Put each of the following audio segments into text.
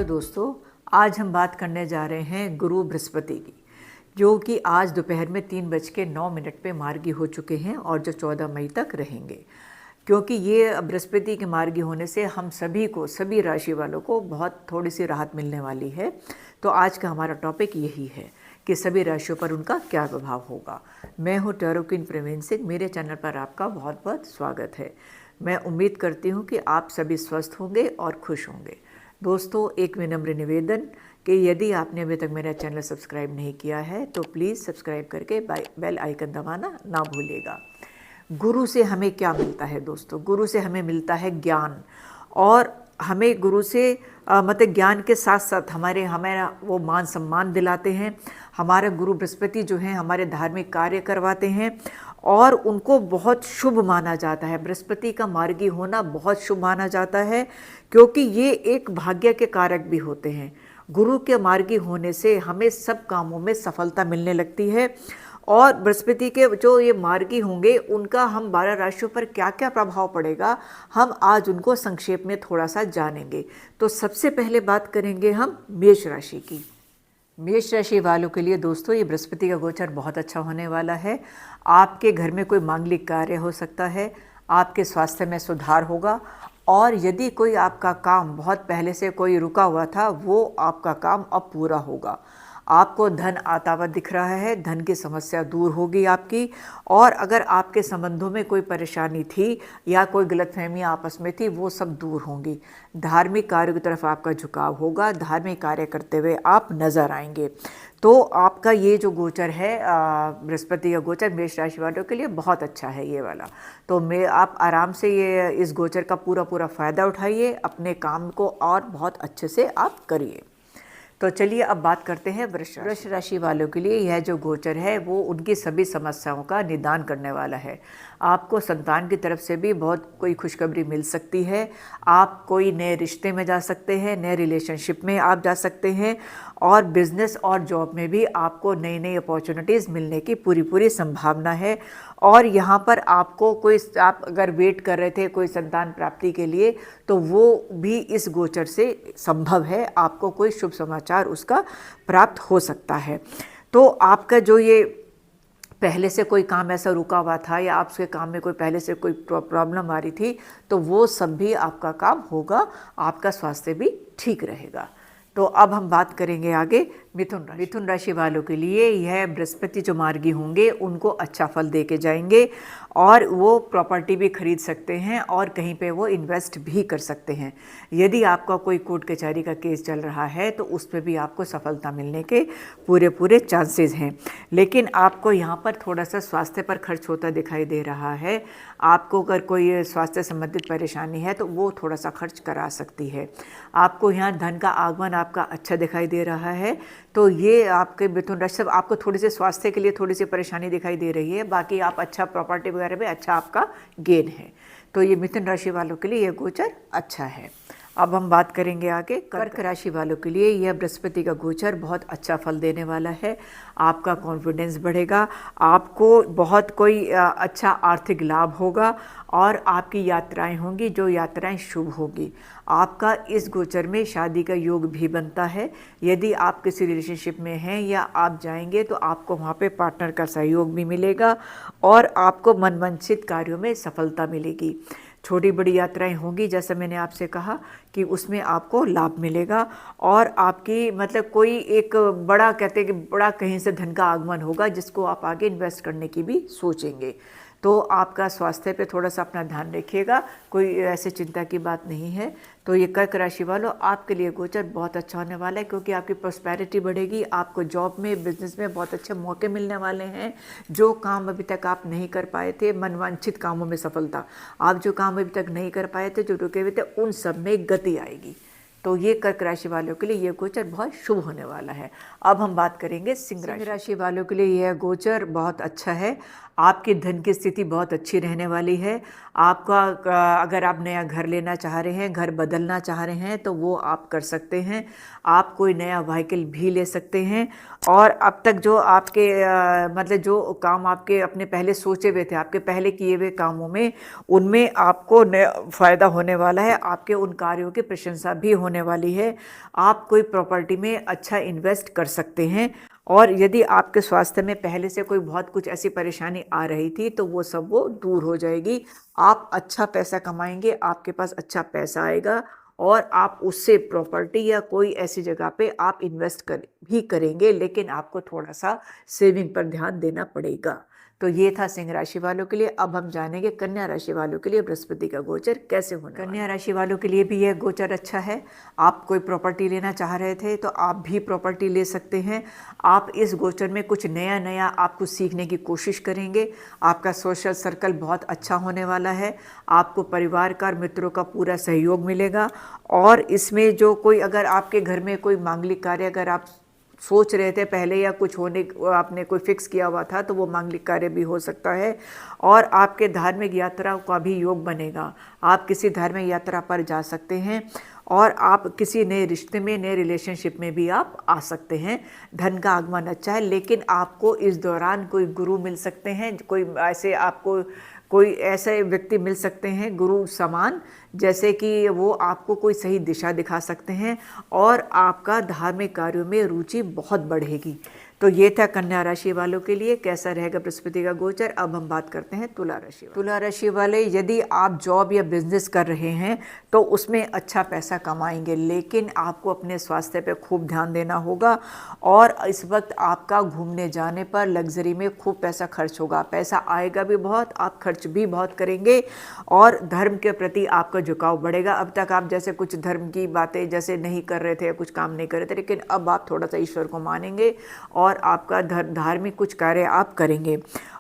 दोस्तों, आज हम बात करने जा रहे हैं गुरु बृहस्पति की, जो कि आज दोपहर में 3:09 पे मार्गी हो चुके हैं और जो 14 मई तक रहेंगे। क्योंकि ये बृहस्पति के मार्गी होने से हम सभी को, सभी राशि वालों को बहुत थोड़ी सी राहत मिलने वाली है। तो आज का हमारा टॉपिक यही है कि सभी राशियों पर उनका क्या प्रभाव होगा। मैं हूँ टैरो क्वीन प्रवीण सिंह। मेरे चैनल पर आपका बहुत बहुत स्वागत है। मैं उम्मीद करती हूँ कि आप सभी स्वस्थ होंगे और खुश होंगे। दोस्तों, एक विनम्र निवेदन कि यदि आपने अभी तक मेरा चैनल सब्सक्राइब नहीं किया है तो प्लीज़ सब्सक्राइब करके बेल आइकन दबाना ना भूलिएगा। गुरु से हमें क्या मिलता है दोस्तों? गुरु से हमें मिलता है ज्ञान, और हमें गुरु से मतलब ज्ञान के साथ साथ हमारा वो मान सम्मान दिलाते हैं। हमारे गुरु बृहस्पति जो हैं हमारे धार्मिक कार्य करवाते हैं और उनको बहुत शुभ माना जाता है। बृहस्पति का मार्गी होना बहुत शुभ माना जाता है, क्योंकि ये एक भाग्य के कारक भी होते हैं। गुरु के मार्गी होने से हमें सब कामों में सफलता मिलने लगती है। और बृहस्पति के जो ये मार्गी होंगे उनका हम 12 राशियों पर क्या क्या प्रभाव पड़ेगा, हम आज उनको संक्षेप में थोड़ा सा जानेंगे। तो सबसे पहले बात करेंगे हम मेष राशि की। मेष राशि वालों के लिए दोस्तों, ये बृहस्पति का गोचर बहुत अच्छा होने वाला है। आपके घर में कोई मांगलिक कार्य हो सकता है, आपके स्वास्थ्य में सुधार होगा, और यदि कोई आपका काम बहुत पहले से कोई रुका हुआ था वो आपका काम अब पूरा होगा। आपको धन आता हुआ दिख रहा है, धन की समस्या दूर होगी आपकी। और अगर आपके संबंधों में कोई परेशानी थी या कोई गलतफहमी आपस में थी, वो सब दूर होंगी। धार्मिक कार्यों की तरफ आपका झुकाव होगा, धार्मिक कार्य करते हुए आप नजर आएंगे। तो आपका ये जो गोचर है बृहस्पति का गोचर मेष राशि वालों के लिए बहुत अच्छा है ये वाला। तो आप आराम से ये इस गोचर का पूरा फ़ायदा उठाइए, अपने काम को और बहुत अच्छे से आप करिए। तो चलिए अब बात करते हैं वृष राशि वालों के लिए। यह जो गोचर है वो उनकी सभी समस्याओं का निदान करने वाला है। आपको संतान की तरफ से भी बहुत कोई खुशखबरी मिल सकती है। आप कोई नए रिश्ते में जा सकते हैं, नए रिलेशनशिप में आप जा सकते हैं, और बिजनेस और जॉब में भी आपको नई नई अपॉर्चुनिटीज़ मिलने की पूरी संभावना है। और यहाँ पर आपको आप अगर वेट कर रहे थे कोई संतान प्राप्ति के लिए, तो वो भी इस गोचर से संभव है। आपको कोई शुभ समाचार उसका प्राप्त हो सकता है। तो आपका जो ये पहले से कोई काम ऐसा रुका हुआ था या आपके काम में कोई पहले से कोई प्रॉब्लम आ रही थी, तो वो सब भी आपका काम होगा। आपका स्वास्थ्य भी ठीक रहेगा। तो अब हम बात करेंगे आगे मिथुन राशि वालों के लिए। यह बृहस्पति जो मार्गी होंगे उनको अच्छा फल दे के जाएंगे, और वो प्रॉपर्टी भी खरीद सकते हैं और कहीं पे वो इन्वेस्ट भी कर सकते हैं। यदि आपका कोई कोर्ट कचहरी का केस चल रहा है तो उस पर भी आपको सफलता मिलने के पूरे चांसेस हैं। लेकिन आपको यहाँ पर थोड़ा सा स्वास्थ्य पर खर्च होता दिखाई दे रहा है। आपको अगर कोई स्वास्थ्य संबंधित परेशानी है तो वो थोड़ा सा खर्च करा सकती है। आपको यहाँ धन का आगमन आपका अच्छा दिखाई दे रहा है। तो ये आपके मिथुन राशि, आपको थोड़ी सी स्वास्थ्य के लिए थोड़ी सी परेशानी दिखाई दे रही है। बाकी आप अच्छा प्रॉपर्टी वगैरह में अच्छा आपका गेन है। तो ये मिथुन राशि वालों के लिए ये गोचर अच्छा है। अब हम बात करेंगे आगे कर्क राशि वालों के लिए। यह बृहस्पति का गोचर बहुत अच्छा फल देने वाला है। आपका कॉन्फिडेंस बढ़ेगा, आपको बहुत कोई अच्छा आर्थिक लाभ होगा, और आपकी यात्राएं होंगी जो यात्राएं शुभ होगी। आपका इस गोचर में शादी का योग भी बनता है। यदि आप किसी रिलेशनशिप में हैं या आप जाएंगे तो आपको वहाँ पे पार्टनर का सहयोग भी मिलेगा, और आपको मनवांछित कार्यों में सफलता मिलेगी। छोटी बड़ी यात्राएं होंगी, जैसा मैंने आपसे कहा कि उसमें आपको लाभ मिलेगा, और आपकी मतलब कोई एक बड़ा, कहते हैं कि बड़ा कहीं से धन का आगमन होगा जिसको आप आगे इन्वेस्ट करने की भी सोचेंगे। तो आपका स्वास्थ्य पे थोड़ा सा अपना ध्यान रखिएगा, कोई ऐसे चिंता की बात नहीं है। तो ये कर्क राशि वालों, आपके लिए गोचर बहुत अच्छा होने वाला है, क्योंकि आपकी प्रॉस्पेरिटी बढ़ेगी। आपको जॉब में, बिजनेस में बहुत अच्छे मौके मिलने वाले हैं। जो काम अभी तक आप नहीं कर पाए थे, मनवांछित कामों में सफलता, आप जो काम अभी तक नहीं कर पाए थे, जो रुके हुए थे, उन सब में गति आएगी। तो ये कर्क राशि वालों के लिए ये गोचर बहुत शुभ होने वाला है। अब हम बात करेंगे सिंह राशि वालों के लिए। यह गोचर बहुत अच्छा है। आपकी धन की स्थिति बहुत अच्छी रहने वाली है। आपका अगर आप नया घर लेना चाह रहे हैं, घर बदलना चाह रहे हैं तो वो आप कर सकते हैं। आप कोई नया व्हीकल भी ले सकते हैं। और अब तक जो आपके मतलब जो काम आपके अपने पहले सोचे हुए थे, आपके पहले किए हुए कामों में, उनमें आपको नया फ़ायदा होने वाला है। आपके उन कार्यों की प्रशंसा भी होने वाली है। आप कोई प्रॉपर्टी में अच्छा इन्वेस्ट कर सकते हैं। और यदि आपके स्वास्थ्य में पहले से कोई बहुत कुछ ऐसी परेशानी आ रही थी तो वो दूर हो जाएगी। आप अच्छा पैसा कमाएंगे, आपके पास अच्छा पैसा आएगा और आप उससे प्रॉपर्टी या कोई ऐसी जगह पे आप इन्वेस्ट भी करेंगे, लेकिन आपको थोड़ा सा सेविंग पर ध्यान देना पड़ेगा। तो ये था सिंह राशि वालों के लिए। अब हम जानेंगे कन्या राशि वालों के लिए बृहस्पति का गोचर कैसे होने। कन्या राशि वालों के लिए भी यह गोचर अच्छा है। आप कोई प्रॉपर्टी लेना चाह रहे थे तो आप भी प्रॉपर्टी ले सकते हैं। आप इस गोचर में कुछ नया नया आप कुछ सीखने की कोशिश करेंगे। आपका सोशल सर्कल बहुत अच्छा होने वाला है। आपको परिवार का और मित्रों का पूरा सहयोग मिलेगा। और इसमें जो कोई अगर आपके घर में कोई मांगलिक कार्य अगर आप सोच रहे थे पहले या कुछ होने आपने कोई फिक्स किया हुआ था तो वो मांगलिक कार्य भी हो सकता है। और आपके धार्मिक यात्रा का भी योग बनेगा। आप किसी धार्मिक यात्रा पर जा सकते हैं और आप किसी नए रिश्ते में, नए रिलेशनशिप में भी आप आ सकते हैं। धन का आगमन अच्छा है, लेकिन आपको इस दौरान कोई गुरु मिल सकते हैं, कोई ऐसे व्यक्ति मिल सकते हैं गुरु समान, जैसे कि वो आपको कोई सही दिशा दिखा सकते हैं और आपका धार्मिक कार्यों में रुचि बहुत बढ़ेगी। तो ये था कन्या राशि वालों के लिए कैसा रहेगा बृहस्पति का गोचर। अब हम बात करते हैं तुला राशि वाले। तुला राशि वाले, यदि आप जॉब या बिजनेस कर रहे हैं तो उसमें अच्छा पैसा कमाएंगे, लेकिन आपको अपने स्वास्थ्य पे खूब ध्यान देना होगा। और इस वक्त आपका घूमने जाने पर लग्जरी में खूब पैसा खर्च होगा। पैसा आएगा भी बहुत, आप खर्च भी बहुत करेंगे और धर्म के प्रति आपका झुकाव बढ़ेगा। अब तक आप जैसे कुछ धर्म की बातें जैसे नहीं कर रहे थे, कुछ काम नहीं कर रहे थे, लेकिन अब आप थोड़ा सा ईश्वर को मानेंगे और आपका धार्मिक कुछ कार्य आप करेंगे।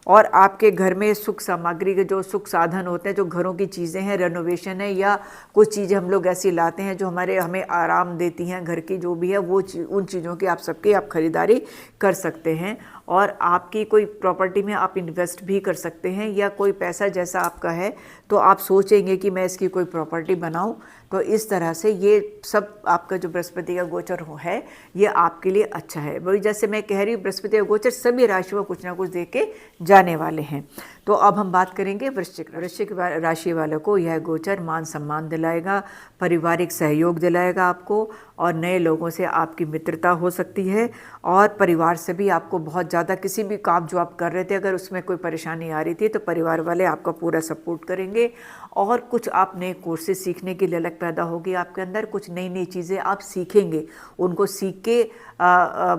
और आपके घर में सुख सामग्री के जो सुख साधन होते हैं, जो घरों की चीज़ें हैं, रेनोवेशन है या कुछ चीज़ें हम लोग ऐसी लाते हैं जो हमें आराम देती हैं, घर की जो भी है वो उन चीज़ों की आप खरीदारी कर सकते हैं। और आपकी कोई प्रॉपर्टी में आप इन्वेस्ट भी कर सकते हैं, या कोई पैसा जैसा आपका है तो आप सोचेंगे कि मैं इसकी कोई प्रॉपर्टी बनाऊं। तो इस तरह से ये सब आपका जो बृहस्पति का गोचर है ये आपके लिए अच्छा है। वही जैसे मैं कह रही हूँ, बृहस्पति का गोचर सभी राशियों को कुछ ना कुछ दे के जाने वाले हैं। तो अब हम बात करेंगे वृश्चिक राशि वालों को यह गोचर मान सम्मान दिलाएगा, पारिवारिक सहयोग दिलाएगा आपको, और नए लोगों से आपकी मित्रता हो सकती है। और परिवार से भी आपको बहुत ज़्यादा किसी भी काम जो आप कर रहे थे अगर उसमें कोई परेशानी आ रही थी तो परिवार वाले आपका पूरा सपोर्ट करेंगे। और कुछ आप नए कोर्सेज सीखने की ललक पैदा होगी आपके अंदर। कुछ नई नई चीज़ें आप सीखेंगे, उनको सीख के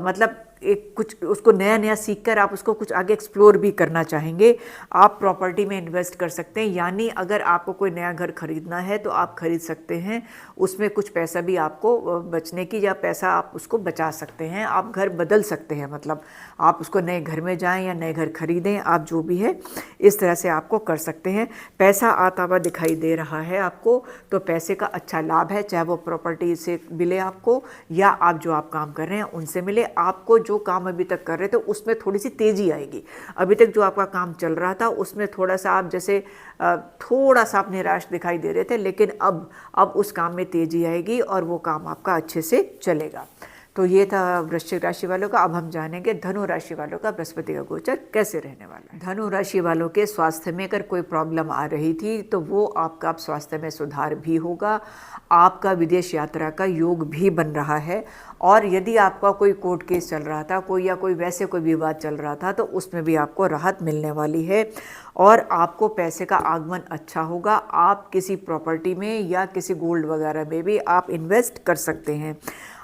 मतलब एक कुछ उसको नया नया सीखकर आप उसको कुछ आगे एक्सप्लोर भी करना चाहेंगे। आप प्रॉपर्टी में इन्वेस्ट कर सकते हैं, यानी अगर आपको कोई नया घर खरीदना है तो आप खरीद सकते हैं। उसमें कुछ पैसा भी आपको बचने की, या पैसा आप उसको बचा सकते हैं। आप घर बदल सकते हैं, मतलब आप उसको नए घर में जाएं या नए घर खरीदें, आप जो भी है इस तरह से आपको कर सकते हैं। पैसा आता हुआ दिखाई दे रहा है आपको, तो पैसे का अच्छा लाभ है, चाहे वो प्रॉपर्टी से मिले आपको या आप जो आप काम कर रहे हैं उनसे मिले। आपको जो काम अभी तक कर रहे थे उसमें थोड़ी सी तेज़ी आएगी। अभी तक जो आपका काम चल रहा था उसमें थोड़ा सा आप जैसे थोड़ा सा आप निराश दिखाई दे रहे थे, लेकिन अब उस काम में तेज़ी आएगी और वो काम आपका अच्छे से चलेगा। तो ये था वृश्चिक राशि वालों का। अब हम जानेंगे धनु राशि वालों का बृहस्पति का गोचर कैसे रहने वाला है। धनु राशि वालों के स्वास्थ्य में अगर कोई प्रॉब्लम आ रही थी तो वो आपका स्वास्थ्य में सुधार भी होगा। आपका विदेश यात्रा का योग भी बन रहा है। और यदि आपका कोई कोर्ट केस चल रहा था, कोई वैसे कोई विवाद चल रहा था, तो उसमें भी आपको राहत मिलने वाली है। और आपको पैसे का आगमन अच्छा होगा। आप किसी प्रॉपर्टी में या किसी गोल्ड वगैरह में भी आप इन्वेस्ट कर सकते हैं।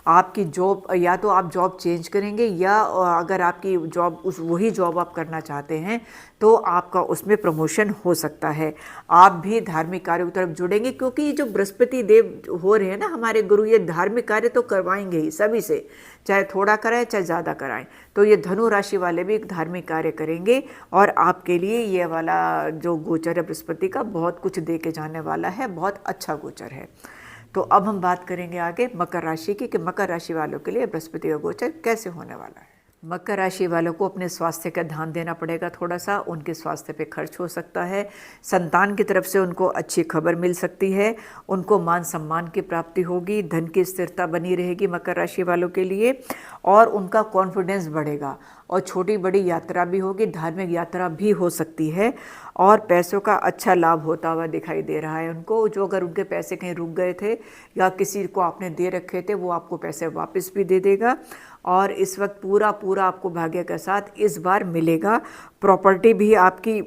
आपकी जॉब, या तो आप जॉब चेंज करेंगे, या अगर आपकी जॉब वही जॉब आप करना चाहते हैं तो आपका उसमें प्रमोशन हो सकता है। आप भी धार्मिक कार्यों की तरफ जुड़ेंगे, क्योंकि ये जो बृहस्पति देव हो रहे हैं ना हमारे गुरु, ये धार्मिक कार्य तो करवाएंगे ही सभी से, चाहे थोड़ा कराएं चाहे ज़्यादा कराएं। तो ये धनु राशि वाले भी धार्मिक कार्य करेंगे और आपके लिए ये वाला जो गोचर है बृहस्पति का बहुत कुछ दे के जाने वाला है, बहुत अच्छा गोचर है। तो अब हम बात करेंगे आगे मकर राशि की, कि मकर राशि वालों के लिए बृहस्पति का गोचर कैसे होने वाला है। मकर राशि वालों को अपने स्वास्थ्य का ध्यान देना पड़ेगा, थोड़ा सा उनके स्वास्थ्य पे खर्च हो सकता है। संतान की तरफ से उनको अच्छी खबर मिल सकती है, उनको मान सम्मान की प्राप्ति होगी, धन की स्थिरता बनी रहेगी मकर राशि वालों के लिए, और उनका कॉन्फिडेंस बढ़ेगा, और छोटी बड़ी यात्रा भी होगी, धार्मिक यात्रा भी हो सकती है, और पैसों का अच्छा लाभ होता हुआ दिखाई दे रहा है उनको। जो अगर उनके पैसे कहीं रुक गए थे या किसी को आपने दे रखे थे, वो आपको पैसे वापस भी दे देगा, और इस वक्त पूरा आपको भाग्य के साथ इस बार मिलेगा। प्रॉपर्टी भी आपकी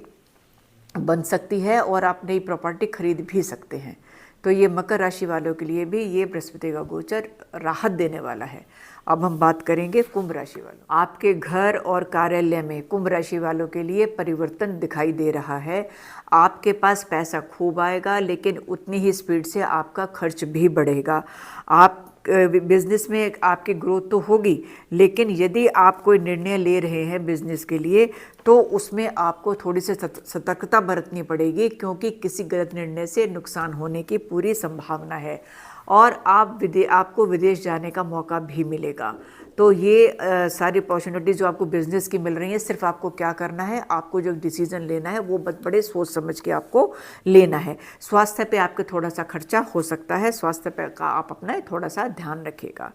बन सकती है और आप नई प्रॉपर्टी खरीद भी सकते हैं। तो ये मकर राशि वालों के लिए भी ये बृहस्पति का गोचर राहत देने वाला है। अब हम बात करेंगे कुंभ राशि वालों। आपके घर और कार्यालय में कुंभ राशि वालों के लिए परिवर्तन दिखाई दे रहा है। आपके पास पैसा खूब आएगा, लेकिन उतनी ही स्पीड से आपका खर्च भी बढ़ेगा। आप बिजनेस में आपकी ग्रोथ तो होगी, लेकिन यदि आप कोई निर्णय ले रहे हैं बिजनेस के लिए, तो उसमें आपको थोड़ी सी सतर्कता बरतनी पड़ेगी, क्योंकि किसी गलत निर्णय से नुकसान होने की पूरी संभावना है, और आपको विदेश जाने का मौका भी मिलेगा। तो ये सारी अपॉर्चुनिटीज़ जो आपको बिज़नेस की मिल रही हैं, सिर्फ आपको क्या करना है, आपको जो डिसीज़न लेना है वो बड़े सोच समझ के आपको लेना है। स्वास्थ्य पे आपके थोड़ा सा खर्चा हो सकता है, स्वास्थ्य पे का आप अपना थोड़ा सा ध्यान रखिएगा।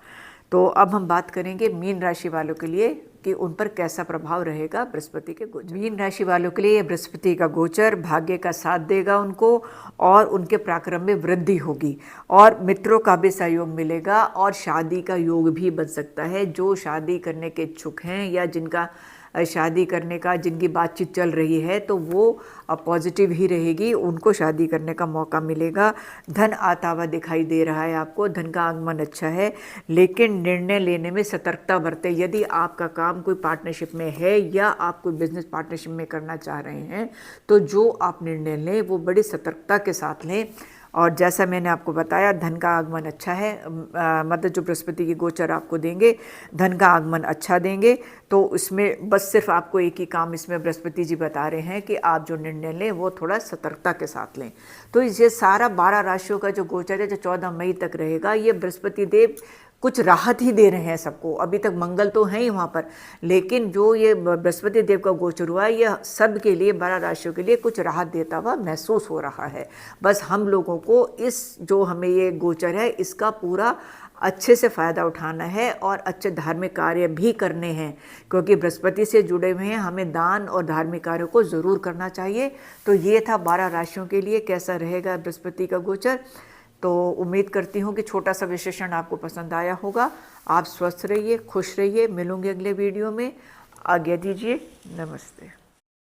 तो अब हम बात करेंगे मीन राशि वालों के लिए कि उन पर कैसा प्रभाव रहेगा बृहस्पति के गोचर। मीन राशि वालों के लिए बृहस्पति का गोचर भाग्य का साथ देगा उनको, और उनके पराक्रम में वृद्धि होगी, और मित्रों का भी सहयोग मिलेगा, और शादी का योग भी बन सकता है। जो शादी करने के इच्छुक हैं या जिनका शादी करने का जिनकी बातचीत चल रही है, तो वो पॉजिटिव ही रहेगी, उनको शादी करने का मौका मिलेगा। धन आता हुआ दिखाई दे रहा है आपको, धन का आगमन अच्छा है, लेकिन निर्णय लेने में सतर्कता बरतें। यदि आपका काम कोई पार्टनरशिप में है या आप कोई बिजनेस पार्टनरशिप में करना चाह रहे हैं, तो जो आप निर्णय लें वो बड़ी सतर्कता के साथ लें। और जैसा मैंने आपको बताया, धन का आगमन अच्छा है, मतलब जो बृहस्पति की गोचर आपको देंगे धन का आगमन अच्छा देंगे। तो इसमें बस सिर्फ आपको एक ही काम इसमें बृहस्पति जी बता रहे हैं कि आप जो निर्णय लें वो थोड़ा सतर्कता के साथ लें। तो ये सारा 12 राशियों का जो गोचर है, जो 14 मई तक रहेगा, ये बृहस्पति देव कुछ राहत ही दे रहे हैं सबको। अभी तक मंगल तो है ही वहाँ पर, लेकिन जो ये बृहस्पति देव का गोचर हुआ है, यह सब के लिए 12 राशियों के लिए कुछ राहत देता हुआ महसूस हो रहा है। बस हम लोगों को इस जो हमें ये गोचर है, इसका पूरा अच्छे से फ़ायदा उठाना है, और अच्छे धार्मिक कार्य भी करने हैं, क्योंकि बृहस्पति से जुड़े हुए हैं। हमें दान और धार्मिक कार्यों को ज़रूर करना चाहिए। तो ये था 12 राशियों के लिए कैसा रहेगा बृहस्पति का गोचर। तो उम्मीद करती हूँ कि छोटा सा विश्लेषण आपको पसंद आया होगा। आप स्वस्थ रहिए, खुश रहिए। मिलूंगे अगले वीडियो में। आज्ञा दीजिए, नमस्ते।